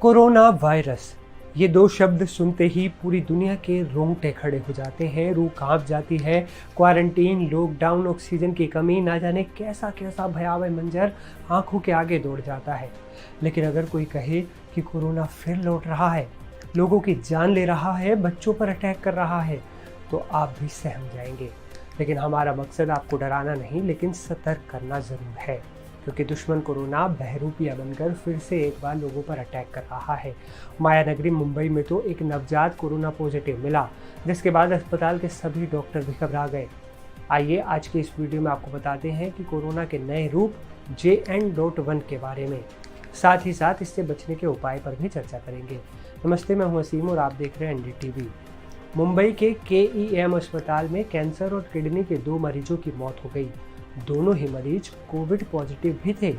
Corona virus, ये दो शब्द सुनते ही पूरी दुनिया के रोंगटे खड़े हो जाते हैं, रूह कांप जाती है। क्वारंटीन, लॉकडाउन, ऑक्सीजन की कमी, ना जाने कैसा कैसा भयावह मंजर आंखों के आगे दौड़ जाता है। लेकिन अगर कोई कहे कि कोरोना फिर लौट रहा है, लोगों की जान ले रहा है, बच्चों पर अटैक कर रहा है, तो आप भी सहम जाएंगे। लेकिन हमारा मकसद आपको डराना नहीं, लेकिन सतर्क करना ज़रूर है, क्योंकि दुश्मन कोरोना बहरूपिया बनकर फिर से एक बार लोगों पर अटैक कर रहा है। मायानगरी मुंबई में तो एक नवजात कोरोना पॉजिटिव मिला, जिसके बाद अस्पताल के सभी डॉक्टर भी घबरा गए। आइए आज के इस वीडियो में आपको बताते हैं कि कोरोना के नए रूप JN.1 के बारे में, साथ ही साथ इससे बचने के उपाय पर भी चर्चा करेंगे। नमस्ते, मैं हूं वसीम और आप देख रहे हैं NDTV। मुंबई के KEM अस्पताल में कैंसर और किडनी के 2 मरीजों की मौत हो गई। दोनों ही मरीज कोविड पॉजिटिव भी थे,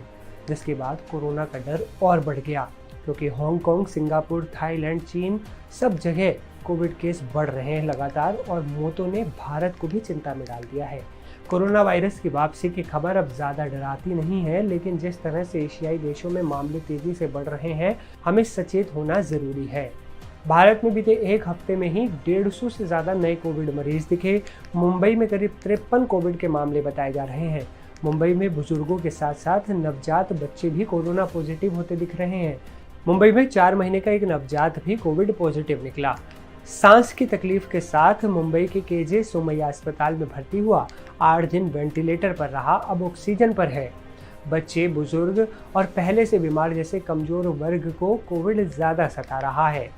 जिसके बाद कोरोना का डर और बढ़ गया, क्योंकि हांगकांग, सिंगापुर, थाईलैंड, चीन सब जगह कोविड केस बढ़ रहे हैं लगातार, और मौतों ने भारत को भी चिंता में डाल दिया है। कोरोना वायरस की वापसी की खबर अब ज़्यादा डराती नहीं है, लेकिन जिस तरह से एशियाई देशों में मामले तेज़ी से बढ़ रहे हैं, हमें सचेत होना ज़रूरी है। भारत में बीते एक हफ्ते में ही 150 से ज़्यादा नए कोविड मरीज दिखे। मुंबई में करीब 53 कोविड के मामले बताए जा रहे हैं। मुंबई में बुजुर्गों के साथ साथ नवजात बच्चे भी कोरोना पॉजिटिव होते दिख रहे हैं। मुंबई में 4 महीने का एक नवजात भी कोविड पॉजिटिव निकला। सांस की तकलीफ के साथ मुंबई के KJ सोमैया अस्पताल में भर्ती हुआ। 8 दिन वेंटिलेटर पर रहा, अब ऑक्सीजन पर है। बच्चे, बुजुर्ग और पहले से बीमार जैसे कमज़ोर वर्ग को कोविड ज़्यादा सता रहा है,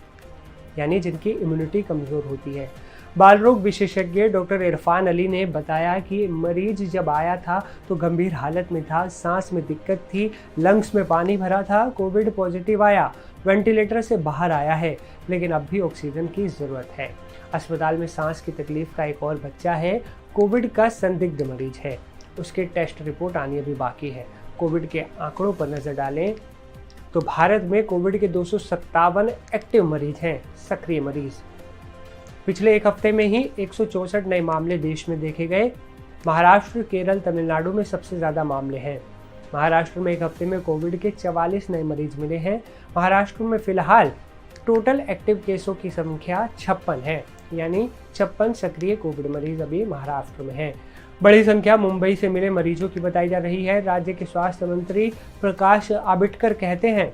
यानी जिनकी इम्यूनिटी कमज़ोर होती है। बाल रोग विशेषज्ञ डॉक्टर इरफान अली ने बताया कि मरीज जब आया था तो गंभीर हालत में था, सांस में दिक्कत थी, लंग्स में पानी भरा था। कोविड पॉजिटिव आया, वेंटिलेटर से बाहर आया है, लेकिन अब भी ऑक्सीजन की ज़रूरत है। अस्पताल में सांस की तकलीफ का एक और बच्चा है, कोविड का संदिग्ध मरीज है। उसके टेस्ट रिपोर्ट आनी अभी बाकी है। कोविड के आंकड़ों पर नज़र डालें तो भारत में कोविड के 257 एक्टिव मरीज हैं, सक्रिय मरीज। पिछले एक हफ्ते में ही 164 नए मामले देश में देखे गए। महाराष्ट्र, केरल, तमिलनाडु में सबसे ज़्यादा मामले हैं। महाराष्ट्र में एक हफ्ते में कोविड के 44 नए मरीज मिले हैं। महाराष्ट्र में फिलहाल टोटल एक्टिव केसों की संख्या 56 है, यानी 56 सक्रिय कोविड मरीज अभी महाराष्ट्र में हैं। बड़ी संख्या मुंबई से मिले मरीजों की बताई जा रही है। राज्य के स्वास्थ्य मंत्री प्रकाश आंबेडकर कहते हैं,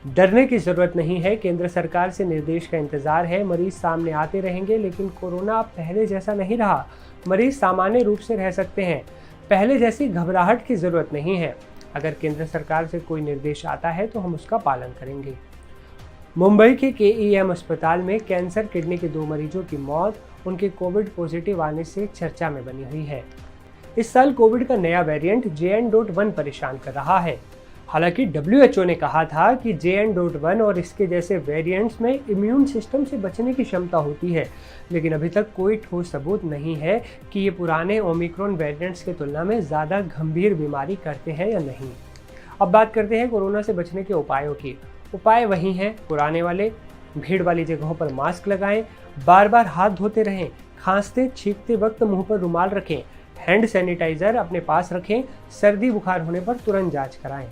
डरने की जरूरत नहीं है, केंद्र सरकार से निर्देश का इंतजार है। मरीज सामने आते रहेंगे, लेकिन कोरोना पहले जैसा नहीं रहा। मरीज सामान्य रूप से रह सकते हैं, पहले जैसी घबराहट की जरूरत नहीं है। अगर केंद्र सरकार से कोई निर्देश आता है तो हम उसका पालन करेंगे। मुंबई के KEM अस्पताल में कैंसर, किडनी के 2 मरीजों की मौत उनके कोविड पॉजिटिव आने से चर्चा में बनी हुई है। इस साल कोविड का नया वेरिएंट JN.1 परेशान कर रहा है। हालांकि WHO ने कहा था कि JN.1 और इसके जैसे वेरिएंट्स में इम्यून सिस्टम से बचने की क्षमता होती है, लेकिन अभी तक कोई ठोस सबूत नहीं है कि ये पुराने ओमिक्रॉन वेरिएंट्स की तुलना में ज़्यादा गंभीर बीमारी करते हैं या नहीं। अब बात करते हैं कोरोना से बचने के उपायों की। उपाय वही हैं पुराने वाले। भीड़ वाली जगहों पर मास्क लगाएं, बार बार हाथ धोते रहें, खांसते छींकते वक्त मुंह पर रुमाल रखें, हैंड सैनिटाइजर अपने पास रखें, सर्दी बुखार होने पर तुरंत जांच कराएं।